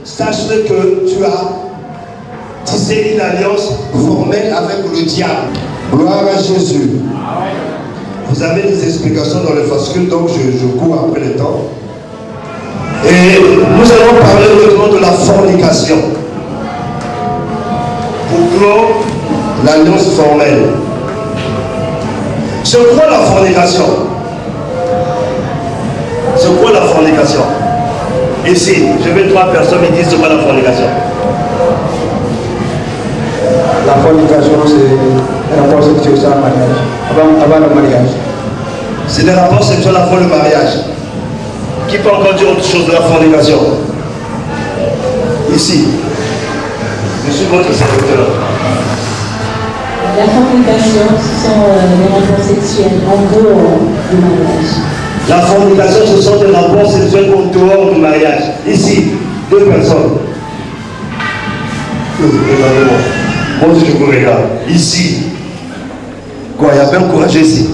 sache que tu as tissé une alliance formelle avec le diable. Gloire à Jésus. Vous avez des explications dans le fascicule, donc je cours après le temps. Et nous allons parler maintenant de la fornication. Pour clore l'alliance formelle. C'est quoi la fornication? C'est quoi la fornication? Ici, je veux 3 personnes qui disent c'est quoi la fornication. La fornication, c'est un rapport sexuel sans mariage. Avant le mariage. C'est des rapports sexuels avant le mariage. Qui peut encore dire autre chose de la fornication? Ici. Je suis votre secrétaire. La fornication, ce sont les rapports sexuels en dehors du mariage. La fornication, ce sont des rapports sexuels en dehors du mariage. Ici, 2 personnes. Regardez-moi. Moi aussi, je vous regarde. Ici. Quoi, il y a bien courageux ici.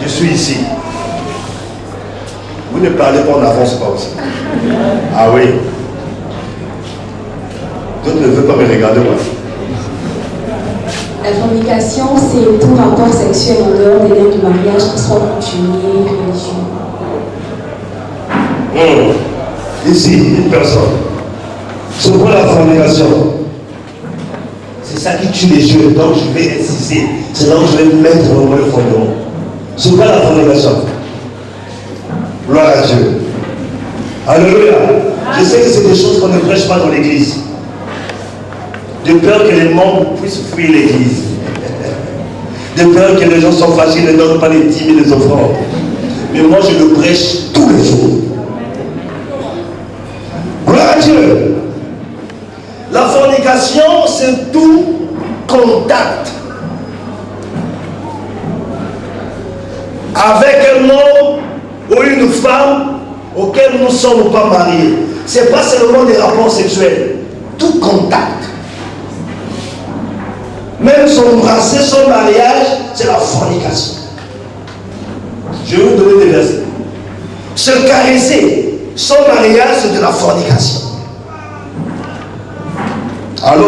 Je suis ici. Vous ne parlez pas en avance, pas aussi. Ah oui. D'autres ne veulent pas me regarder, moi. La fornication, c'est tout rapport sexuel en dehors des liens du mariage, qui soit coutumier, religieux. Ici, une personne. C'est quoi la fornication? C'est ça qui tue les jeux, donc je vais insister. C'est là où je vais mettre vraiment le fondement. C'est quoi la fornication? Gloire à Dieu. Alléluia. Je sais que c'est des choses qu'on ne prêche pas dans l'église. De peur que les membres puissent fuir l'église. De peur que les gens soient fâchés, ne donnent pas les dîmes et les offrandes. Mais moi je le prêche tous les jours. Gloire à Dieu. La fornication, c'est tout contact avec un homme ou une femme auquel nous ne sommes pas mariés. Ce n'est pas seulement des rapports sexuels. Tout contact. Même s'embrasser, son mariage, c'est la fornication. Je vais vous donner des versets. Se caresser, son mariage, c'est de la fornication. Alors,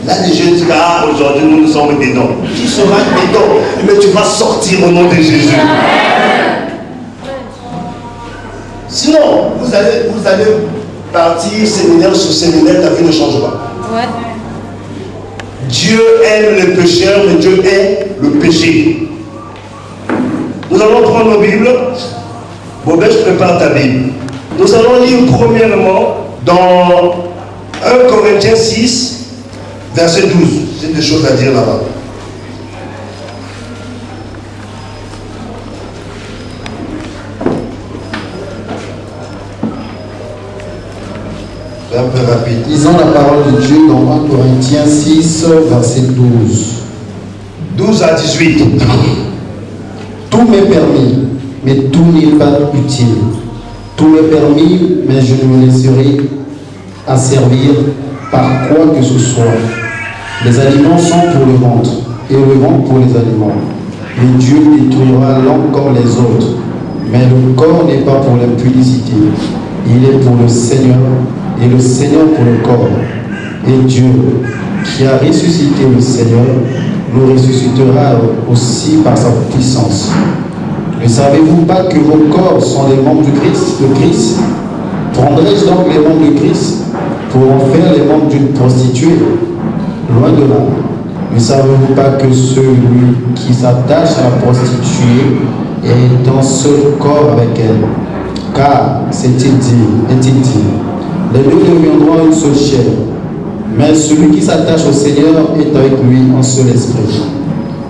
là, les jeunes disent, ah, aujourd'hui, nous sommes dedans. Tu seras dedans, mais tu vas sortir au nom de Jésus. Sinon, vous allez partir séminaire sur séminaire, ta vie ne change pas. Ouais. Dieu aime les pécheurs, mais Dieu aime le péché. Nous allons prendre nos Bibles. Bobet, je prépare ta Bible. Nous allons lire premièrement dans 1 Corinthiens 6, verset 12. J'ai des choses à dire là-bas. Un peu rapide. Lisons la parole de Dieu dans 1 Corinthiens 6, verset 12. 12 à 18. Tout m'est permis, mais tout n'est pas utile. Tout m'est permis, mais je ne me laisserai asservir par quoi que ce soit. Les aliments sont pour le ventre, et le ventre pour les aliments. Et Dieu détruira l'un comme les autres. Mais le corps n'est pas pour l'impudicité, il est pour le Seigneur, et le Seigneur pour le corps. Et Dieu, qui a ressuscité le Seigneur, nous ressuscitera aussi par sa puissance. Ne savez-vous pas que vos corps sont les membres du Christ? Prendrai-je donc les membres de Christ pour en faire les membres d'une prostituée? Loin de là. Ne savez-vous pas que celui qui s'attache à la prostituée est un seul corps avec elle? Car, est-il dit, les deux deviendront une seule chair. Mais celui qui s'attache au Seigneur est avec lui un seul esprit.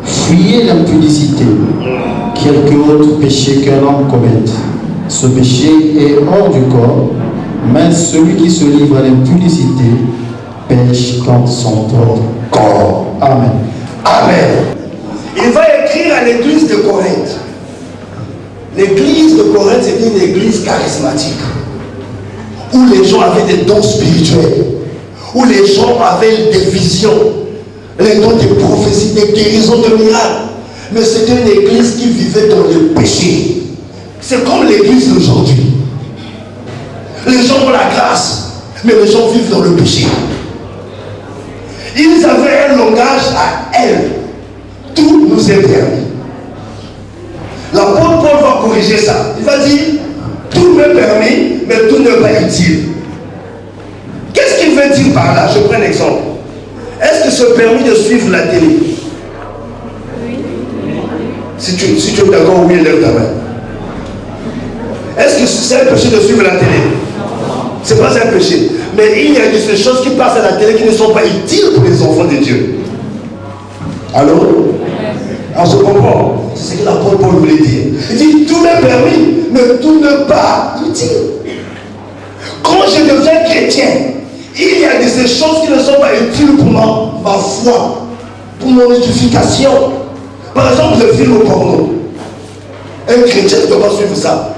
Fuyez l'impudicité, quelque autre péché qu'un homme commette. Ce péché est hors du corps, mais celui qui se livre à l'impudicité pêche contre son propre corps. Amen. Amen. Il va écrire à l'église de Corinthe. L'église de Corinthe, c'était une église charismatique, où les gens avaient des dons spirituels, où les gens avaient des visions, les dons de prophétie, des guérisons, de miracles. Mais c'était une église qui vivait dans le péché. C'est comme l'église d'aujourd'hui. Les gens ont la grâce, mais les gens vivent dans le péché. Ils avaient un langage à elle. Tout nous est permis. L'apôtre Paul va corriger ça. Il va dire, tout m'est permis, mais tout n'est pas utile. Qu'est-ce qu'il veut dire par là? Je prends un exemple. Est-ce que c'est permis de suivre la télé? Si tu es d'accord, oui, lève ta main. Est-ce que c'est un péché de suivre la télé? Ce n'est pas un péché. Mais il y a des choses qui passent à la télé qui ne sont pas utiles pour les enfants de Dieu. Allô? Alors je comprends. C'est ce que l'apôtre Paul voulait dire. Il dit, tout m'est permis, mais tout n'est pas utile. Quand je deviens chrétien, il y a des choses qui ne sont pas utiles pour ma foi, pour mon édification. Par exemple, le film au porno. Un chrétien ne doit pas suivre ça.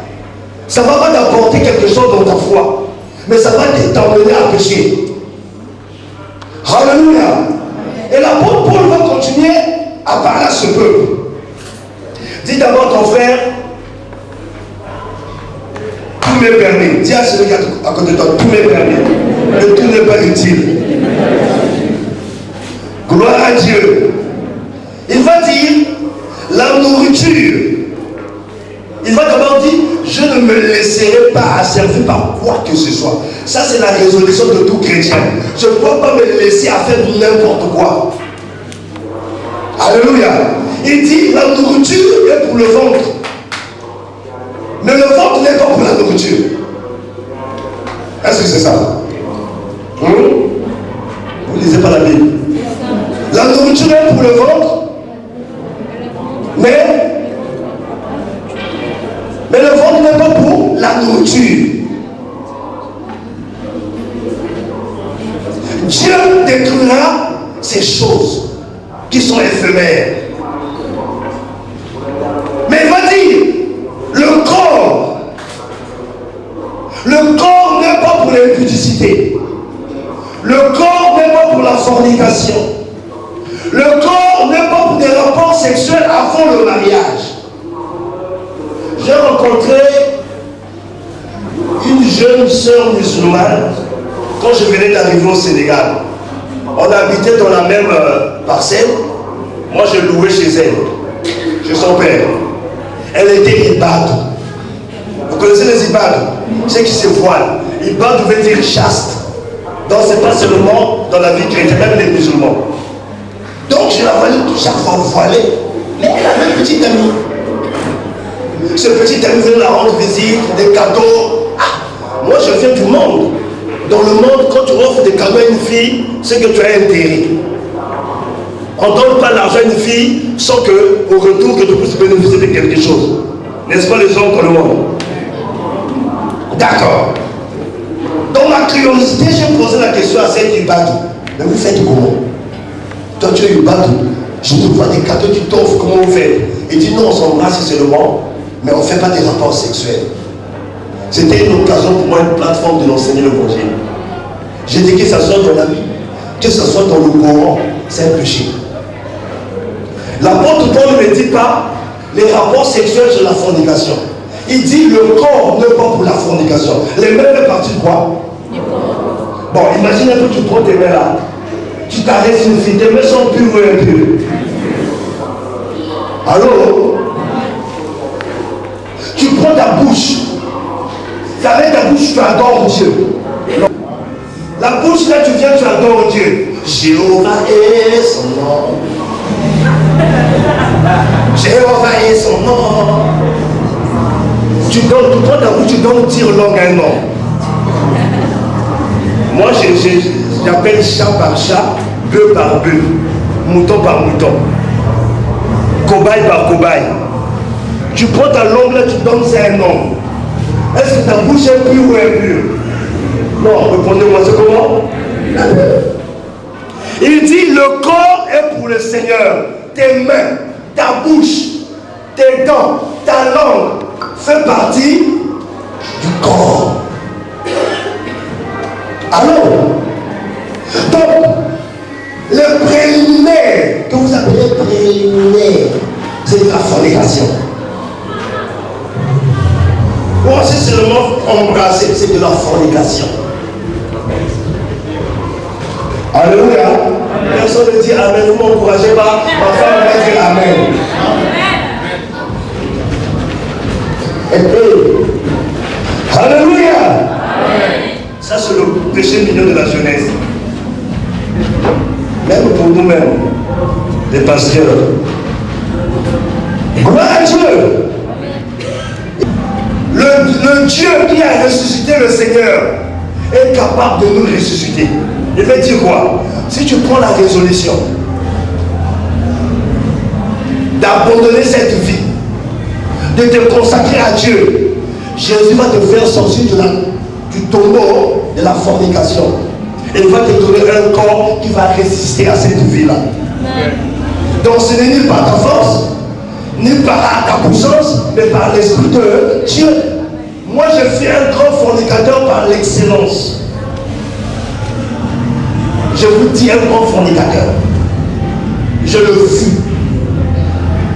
Ça ne va pas t'apporter quelque chose dans ta foi, mais ça va t'emmener à pécher. Alléluia. Et l'apôtre Paul va continuer à parler à ce peuple. Dis d'abord ton frère, tout m'est permis. Dis à celui qui est à côté de toi, tout m'est permis, mais tout n'est pas utile. Gloire à Dieu. Il va dire la nourriture. Il va d'abord dire, je ne me laisserai pas asservir par quoi que ce soit. Ça, c'est la résolution de tout chrétien. Je ne peux pas me laisser à faire n'importe quoi. Alléluia. Il dit, la nourriture est pour le ventre. Mais le ventre n'est pas pour la nourriture. Est-ce que c'est ça? Vous ne lisez pas la Bible. La nourriture est pour le ventre. Mais le ventre n'est pas pour la nourriture. Dieu détruira ces choses qui sont éphémères. Mais il va dire, le corps n'est pas pour l'impudicité. Le corps n'est pas pour la fornication. Le corps n'est pas pour des rapports sexuels avant le mariage. J'ai rencontré une jeune sœur musulmane quand je venais d'arriver au Sénégal. On habitait dans la même parcelle. Moi, je louais chez elle, chez son père. Elle était ibad. Vous connaissez les ibad? C'est qui se voilent. Ibad veut dire chaste. Donc, ce n'est pas seulement dans la vie chrétienne, même les musulmans. Donc, je la voyais tout chaque fois voilée. Mais elle avait une petite amie. Ce petit ami venait la rendre visite, des cadeaux. Ah, moi, je viens du monde. Dans le monde, quand tu offres des cadeaux à une fille, c'est que tu as intérêt. On ne donne pas l'argent à une fille sans qu'au retour, que tu puisses bénéficier de quelque chose. N'est-ce pas les hommes dans le monde? D'accord. Dans ma curiosité, j'ai posé la question à celle du bateau. Mais vous faites comment? Toi, tu es du bateau. Je te vois des cadeaux, tu t'offres, comment vous faites? Il dit non, on s'embrasse seulement, mais on ne fait pas des rapports sexuels. C'était une occasion pour moi, une plateforme de l'enseigner l'évangile. J'ai dit que ça soit dans la Bible, que ce soit dans le Coran, c'est un péché. L'apôtre Paul ne dit pas les rapports sexuels sur la fornication. Il dit le corps n'est pas pour la fornication. Les mains font partie de quoi? Bon, imagine un peu, tu prends tes mains là. Tu caresses une fille, tes mains sont pures ou impures? Allô? Tu prends ta bouche. Avec ta bouche, tu adores Dieu. La bouche, là, tu viens, tu adores Dieu. Jéhovah est son nom. Jéhovah est son nom. Tu prends ta bouche, tu donnes dire langue à un homme. Moi, j'appelle chat par chat, bœuf par bœuf, mouton par mouton, cobaye par cobaye. Tu prends ta langue là, tu donnes ça à un homme. Est-ce que ta bouche est pure ou impure? Non, répondez-moi, c'est comment? Il dit le corps est pour le Seigneur. Tes mains, ta bouche, tes dents, ta langue fait partie du corps. Alors, donc, le préliminaire que vous appelez préliminaire, c'est la fornication. penser seulement embrasser, c'est de la fornication. Alléluia. Personne ne dit Amen. Vous ne m'encouragez pas. Ma femme va dire Amen. Et puis, Alléluia. Ça, c'est le péché mignon de la jeunesse. Même pour nous-mêmes, les pasteurs. Gloire à Dieu. Le Dieu qui a ressuscité le Seigneur est capable de nous ressusciter. Il veut dire quoi? Si tu prends la résolution d'abandonner cette vie, de te consacrer à Dieu, Jésus va te faire sortir du tombeau de la fornication. Et il va te donner un corps qui va résister à cette vie-là. Donc ce n'est ni par ta force, ni par ta puissance, mais par l'Esprit de Dieu. Moi, je suis un grand fornicateur par l'excellence. Je vous dis un grand fornicateur. Je le fus.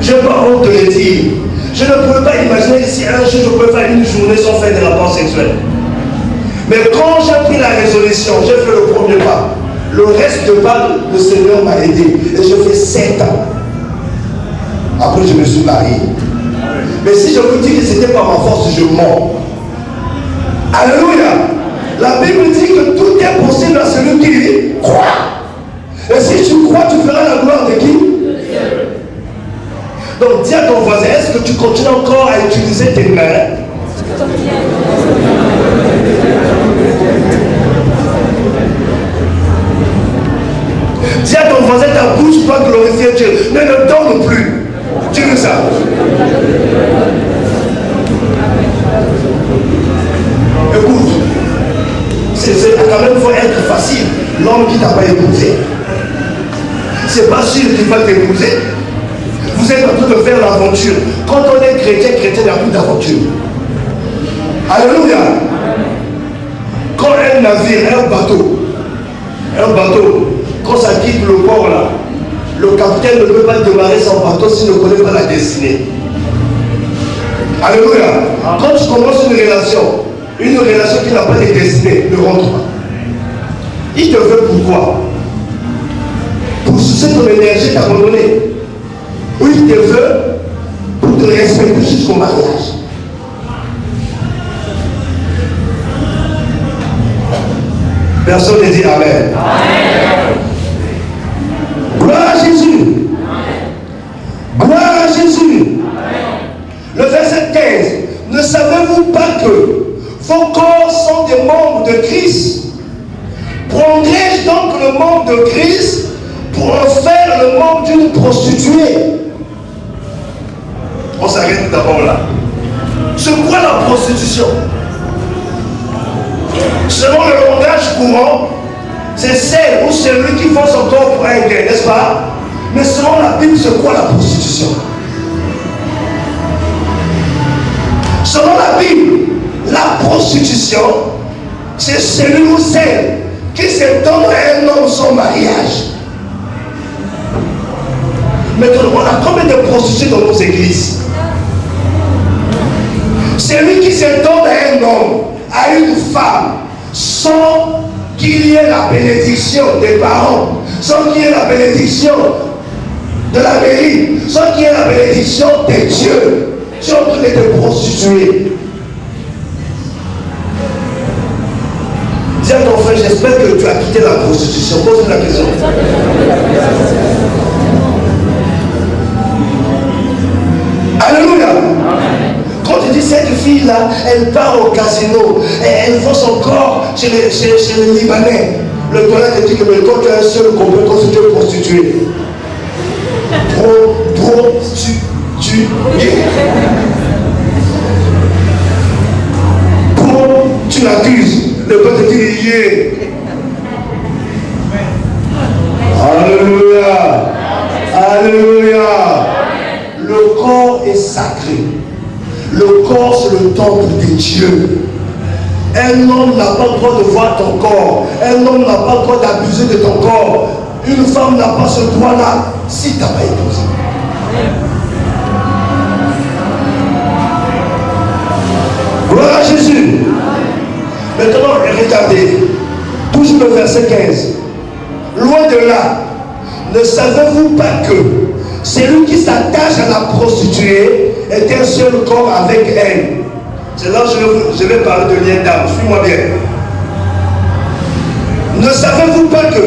Je n'ai pas honte de le dire. Je ne pouvais pas imaginer si un jour je pouvais faire une journée sans faire des rapports sexuels. Mais quand j'ai pris la résolution, j'ai fait le premier pas. Le reste de pas, le Seigneur m'a aidé. Et je fais 7 ans. Après, je me suis marié. Mais si je vous dis que ce n'était pas ma force, je mens. Alléluia. La Bible dit que tout est possible à celui qui croit. Et si tu crois, tu feras la gloire de qui? Donc dis à ton voisin, est-ce que tu continues encore à utiliser tes mains? Dis à ton voisin, ta bouche doit glorifier Dieu. Ne le donne plus. Tu veux ça? Écoute, c'est quand même faut être facile. L'homme qui t'a pas épousé, c'est pas sûr qu'il va t'épouser. Vous êtes en train de faire l'aventure. Quand on est chrétien, il n'y a plus d'aventure. Alléluia. Quand un navire, un bateau, quand ça quitte le port là, le capitaine ne peut pas démarrer son bateau s'il ne connaît pas la destinée. Alléluia. Quand tu commences une relation qui n'a pas de destinée, ne rentre pas. Il te veut pourquoi? Pour sucer ton énergie t'abandonner. Ou il te veut pour te respecter jusqu'au mariage. Personne ne dit Amen. Amen. Gloire à Jésus. Amen. Gloire à Jésus. Amen. Le verset 15. Ne savez-vous pas que vos corps sont des membres de Christ? Prendrai-je donc le membre de Christ pour en faire le membre d'une prostituée? On s'arrête d'abord là. C'est quoi la prostitution? Selon le langage courant, c'est celle ou celui qui vend son corps pour un gain, n'est-ce pas? Mais selon la Bible, c'est quoi la prostitution? Selon la Bible, la prostitution, c'est celui ou celle qui se donne à un homme sans mariage. Mais on a combien de prostituées dans nos églises? Celui qui se donne à un homme, à une femme, sans qu'il y ait la bénédiction des parents, sans qu'il y ait la bénédiction de la mairie, sans qu'il y ait la bénédiction des dieux, tu es en train de te prostituer. Dis à ton frère, j'espère que tu as quitté la prostitution. Pose la question. Alléluia. Quand tu dis cette fille-là, elle part au casino, et elle vend son corps chez les Libanais. Le toilette te dit que quand tu as un seul compétent, tu es prostitué. Tu l'accuses. Le peuple te dit, alléluia. Alléluia. Le corps est sacré. Le corps, c'est le temple de Dieu. Un homme n'a pas le droit de voir ton corps. Un homme n'a pas le droit d'abuser de ton corps. Une femme n'a pas ce droit-là si tu n'as pas épousé. Gloire à Jésus. Maintenant, regardez. Toujours le verset 15. Loin de là, ne savez-vous pas que celui qui s'attache à la prostituée est un seul corps avec elle? C'est là que je vais parler de lien d'âme. Suis-moi bien. Ne savez-vous pas que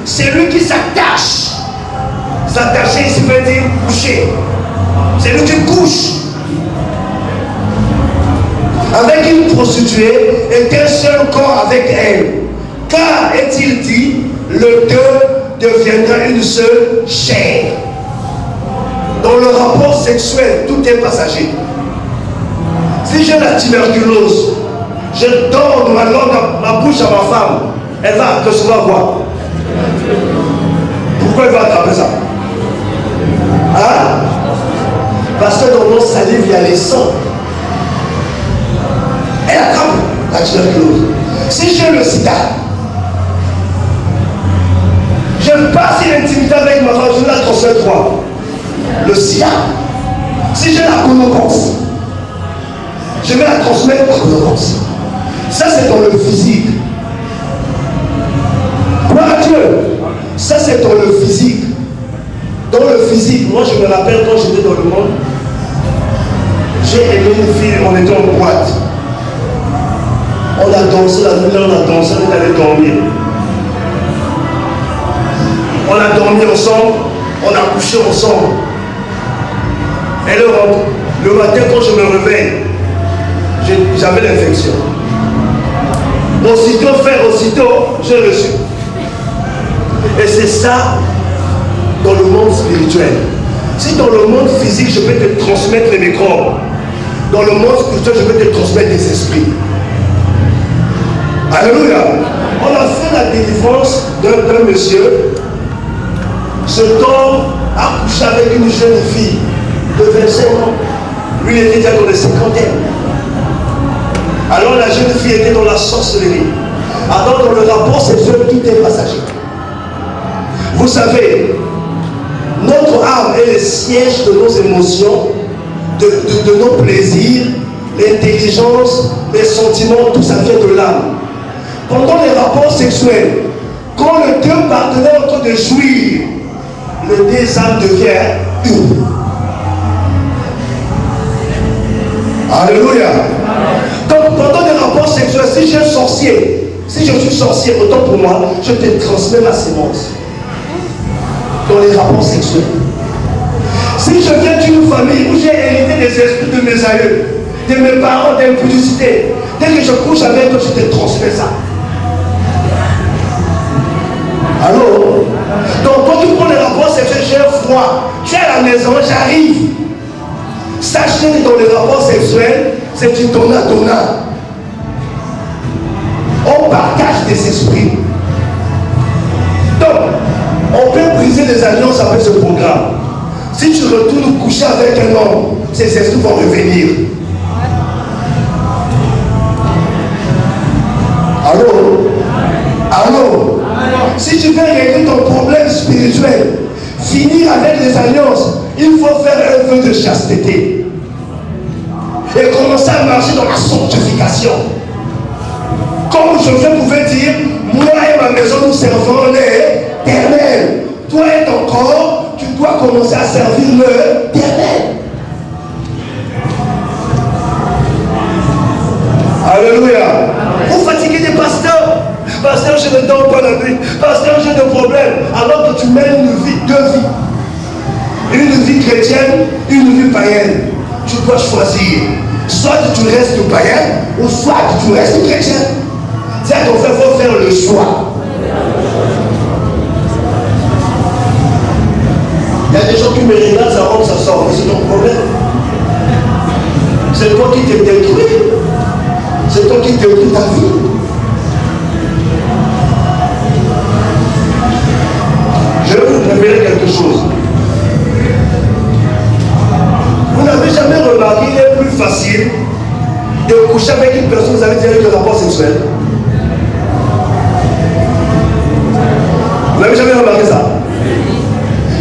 celui qui s'attache, s'attacher ici veut dire coucher, celui qui couche avec une prostituée est un seul corps avec elle. Car, est-il dit, le deux deviendra une seule chair. Dans le rapport sexuel, tout est passager. Si j'ai la tuberculose, je donne ma bouche à ma femme, elle va recevoir quoi? Pourquoi elle va attraper ça? Hein? Parce que dans nos salives, il y a les sangs. Elle attrape la tuberculose. Si j'ai le sida, je passe une intimité avec ma femme, je la transmets quoi? Le sida. Si j'ai la gonorrhée, je vais la transmettre par gonorrhée. Ça c'est dans le physique. Gloire à Dieu. Ça c'est dans le physique. Dans le physique, moi je me rappelle quand j'étais dans le monde, j'ai aimé une fille, on était en boîte. On a dansé la nuit, on a dansé, on est allé dormir. On a dormi ensemble, on a couché ensemble. Et le matin, quand je me réveille, j'avais l'infection. Aussitôt, j'ai reçu. Et c'est ça dans le monde spirituel. Si dans le monde physique, je peux te transmettre les microbes, dans le monde spirituel, je peux te transmettre des esprits. Alléluia. On a fait la délivrance d'un monsieur. Cet homme a couché avec une jeune fille de 25 ans. Lui, il était déjà dans les 50 ans. Alors la jeune fille était dans la sorcellerie. Alors dans le rapport sexuel, tout est passager. Vous savez, notre âme est le siège de nos émotions, de nos plaisirs, l'intelligence, les sentiments, tout ça vient de l'âme. Pendant les rapports sexuels, quand les deux partenaires sont en train de jouir, les deux âmes deviennent une. Alléluia. Donc pendant les rapports sexuels, si je suis sorcier, si je suis sorcier, autant pour moi, je te transmets ma sémence. Dans les rapports sexuels. Si je viens d'une famille où j'ai hérité des esprits de mes aïeux, de mes parents, d'impudicité, dès que je couche avec eux, je te transmets ça. Alors, donc quand tu prends les rapports sexuels, j'ai froid, tu es à la maison, j'arrive. Sachez que dans les rapports sexuels, c'est du donnant-donnant. On partage des esprits. Donc, on peut briser des alliances avec ce programme. Si tu retournes coucher avec un homme, ces esprits vont revenir. Allô? Si tu veux régler ton problème spirituel, finir avec les alliances, il faut faire un vœu de chasteté. Et commencer à marcher dans la sanctification. Comme Josué pouvait dire, moi et ma maison nous servons l'Éternel. Toi et ton corps, tu dois commencer à servir l'Éternel. Alléluia. Vous fatiguez des pasteurs. Pasteur, je ne dors pas la nuit. Pasteur, j'ai des problèmes. Alors que tu mènes une vie, deux vies. Une vie chrétienne, une vie païenne. Tu dois choisir. Soit tu restes païen, ou soit tu restes chrétien. C'est à ton frère, il faut faire le choix. Il y a des gens qui me regardent avant que ça sorte. Mais c'est ton problème. C'est toi qui te détruis. C'est toi qui détruis ta vie. Je vais vous révéler quelque chose. Vous n'avez jamais remarqué qu'il est plus facile de coucher avec une personne, vous avez dit avec le rapport sexuel. Vous n'avez jamais remarqué ça?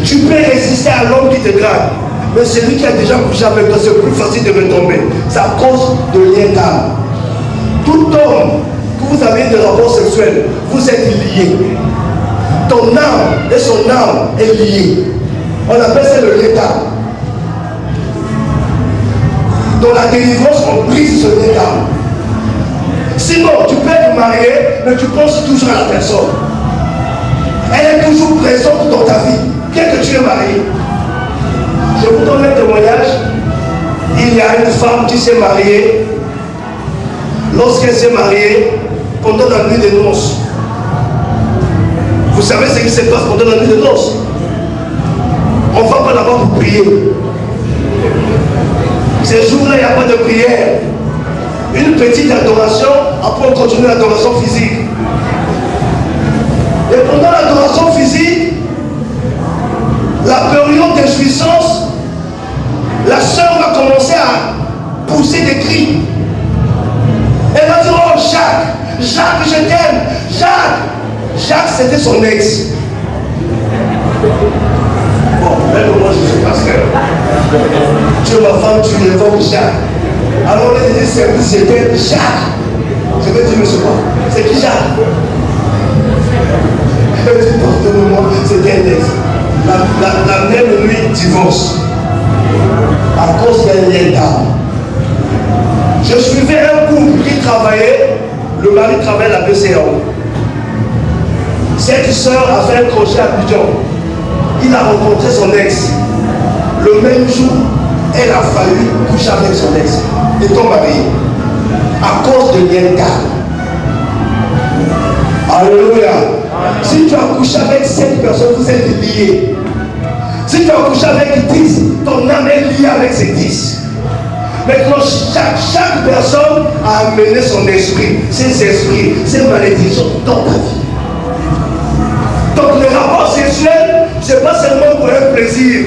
Tu peux résister à l'homme qui te drague. Mais celui qui a déjà couché avec toi, c'est plus facile de retomber. C'est à cause de lien d'âme. Tout homme que vous avez des rapports sexuels, vous êtes liés. Ton âme et son âme est liée. On appelle ça le lien d'âme. Dans la délivrance, on brise ce lien d'âme. Sinon, tu peux être marié, mais tu penses toujours à la personne. Elle est toujours présente dans ta vie, bien que tu es marié. Je vous donne un témoignage. Il y a une femme qui s'est mariée. Lorsqu'elle s'est mariée, pendant la nuit des noces, vous savez ce qui se passe pendant la nuit des noces? On ne va pas là-bas pour prier. Ces jours-là, il n'y a pas de prière. Une petite adoration, après on continue l'adoration physique. Et pendant l'adoration physique, la période de jouissance, la sœur va commencer à pousser des cris. Elle va dire, oh Jacques, Jacques, je t'aime, Jacques. Jacques, c'était son ex. Bon, même moi je suis pasteur. Tu es ma femme, tu l'évoques Jacques. Alors elle dit, c'était Jacques. Je vais dire, mais c'est quoi? C'est qui Jacques? Elle dit, pardonne-moi, c'était un ex. La même nuit, divorce. À cause d'un lien d'âme. Je suivais un couple qui travaillait, le mari travaillait à la BCAO. Cette soeur a fait un crochet à Abidjan. Il a rencontré son ex. Le même jour, elle a failli coucher avec son ex. Étant mariée. À cause de lien d'âme. Alléluia. Si tu as couché avec 5 personnes, vous êtes liés. Si tu as couché avec 10, ton âme est liée avec ces 10. Maintenant, chaque personne a amené son esprit, ses esprits, ses malédictions dans ta vie. Donc le rapport sexuel, ce n'est pas seulement pour un plaisir,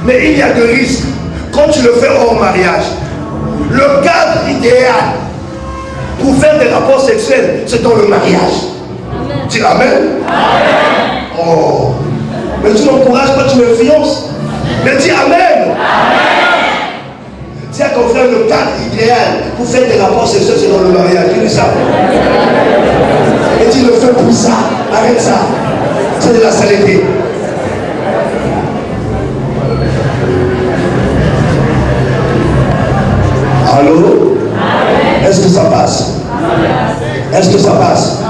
mais il y a des risques quand tu le fais hors mariage. Le cadre idéal pour faire des rapports sexuels, c'est dans le mariage. Dis amen. Amen. Oh. Mais tu n'encourages pas, tu me fiances. Mais dis amen. Dis à ton frère, le cadre idéal pour faire des rapports sexuels, c'est dans le mariage. Dis-lui ça. Et tu le fais pour ça. Arrête ça. C'est de la saleté. Allô? Est-ce que ça passe? Est-ce que ça passe?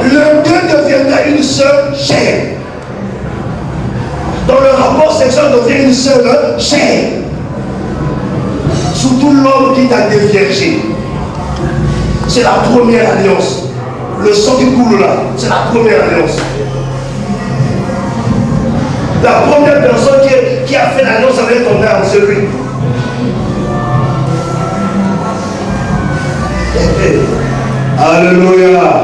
Le deux deviendra une seule chair. Dans le rapport sexuel, on devient une seule chair. Surtout l'homme qui t'a déviergé. C'est la première alliance. Le sang qui coule là, c'est la première alliance. La première personne qui a fait l'alliance avec ton âme, c'est lui. Alléluia.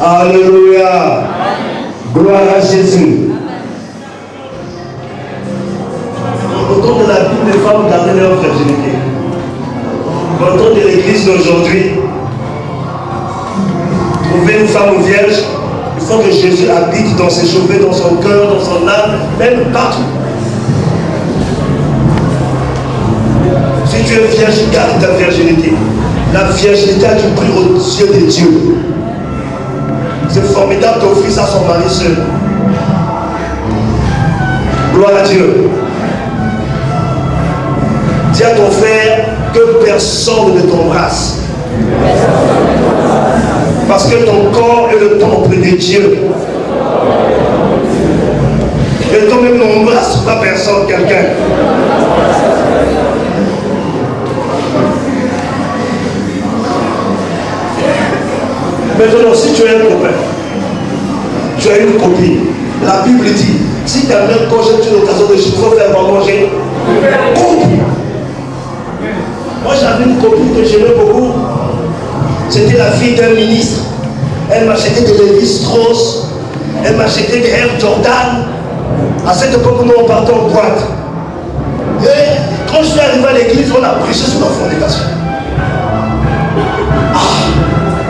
Alléluia. Gloire à Jésus. Au temps de la Bible, les femmes gardaient leur virginité. Au temps de l'église d'aujourd'hui, trouver une femme vierge, il faut que Jésus habite dans ses cheveux, dans son cœur, dans son âme, même partout. Si tu es vierge, garde ta virginité. La virginité a du prix aux yeux de Dieu. C'est formidable d'offrir ça à son mari seul. Gloire à Dieu. Dis à ton frère que personne ne t'embrasse. Parce que ton corps est le temple de Dieu. Et toi-même n'embrasse pas personne, quelqu'un. Maintenant, si tu as un copain, tu as une copine, la Bible dit, si ta mère congèle une occasion de chiffre, faire manger, coupe. Moi j'avais une copine que j'aimais beaucoup. C'était la fille d'un ministre. Elle m'achetait des Lévi-Strauss. Elle m'achetait des Air Jordan. À cette époque, nous on partait en boîte. Et quand je suis arrivé à l'église, on a prêché sur la fornication.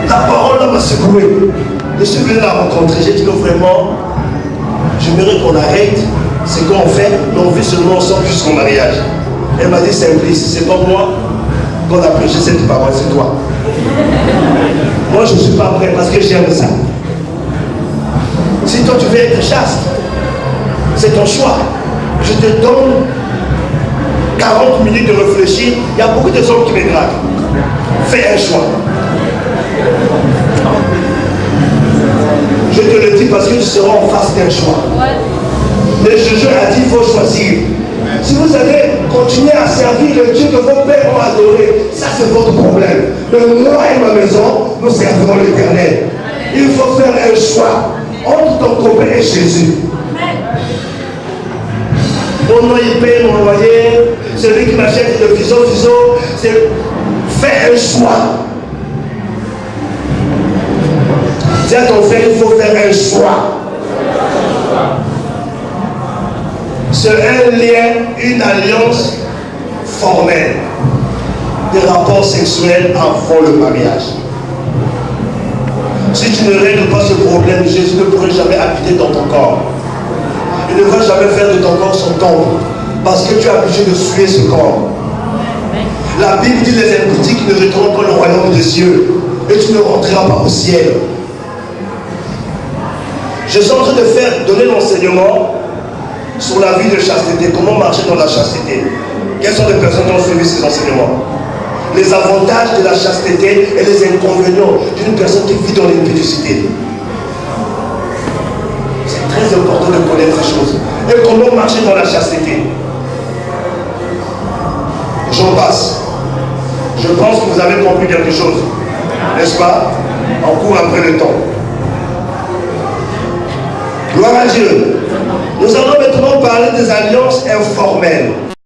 La parole m'a secoué. Je suis venu la rencontrer. J'ai dit que vraiment, j'aimerais qu'on arrête c'est qu'on fait, mais on vit seulement ensemble jusqu'au mariage. Elle m'a dit Simplice, c'est pas moi qu'on a prêché cette parole, c'est toi. Moi je ne suis pas prêt parce que j'aime ça. Si toi tu veux être chaste, c'est ton choix. Je te donne 40 minutes de réfléchir. Il y a beaucoup de hommes qui me draguent. Fais un choix. Je te le dis parce que tu seras en face d'un choix. Le juge a dit qu'il faut choisir. Si vous allez continuer à servir le Dieu que vos pères ont adoré, ça c'est votre problème. Mais moi et ma maison, nous servirons l'Éternel. Il faut faire un choix entre ton copain et Jésus. Mon nom, il paye mon loyer. Celui qui m'achète le fuseau, c'est faire un choix. Dis à ton frère, il faut faire un choix. C'est un lien, une alliance formelle. Des rapports sexuels avant le mariage. Si tu ne règles pas ce problème, Jésus ne pourrait jamais habiter dans ton corps. Il ne va jamais faire de ton corps son temple. Parce que tu es obligé de suer ce corps. La Bible dit les impudiques ne rentreront pas dans le royaume des cieux. Et tu ne rentreras pas au ciel. Je suis en train de donner l'enseignement sur la vie de chasteté. Comment marcher dans la chasteté. Quelles sont les personnes qui ont suivi ces enseignements? Les avantages de la chasteté et les inconvénients d'une personne qui vit dans l'impudicité. C'est très important de connaître ces choses. Et comment marcher dans la chasteté. J'en passe. Je pense que vous avez compris quelque chose. N'est-ce pas? On court après le temps. Gloire à Dieu. Nous allons maintenant parler des alliances informelles.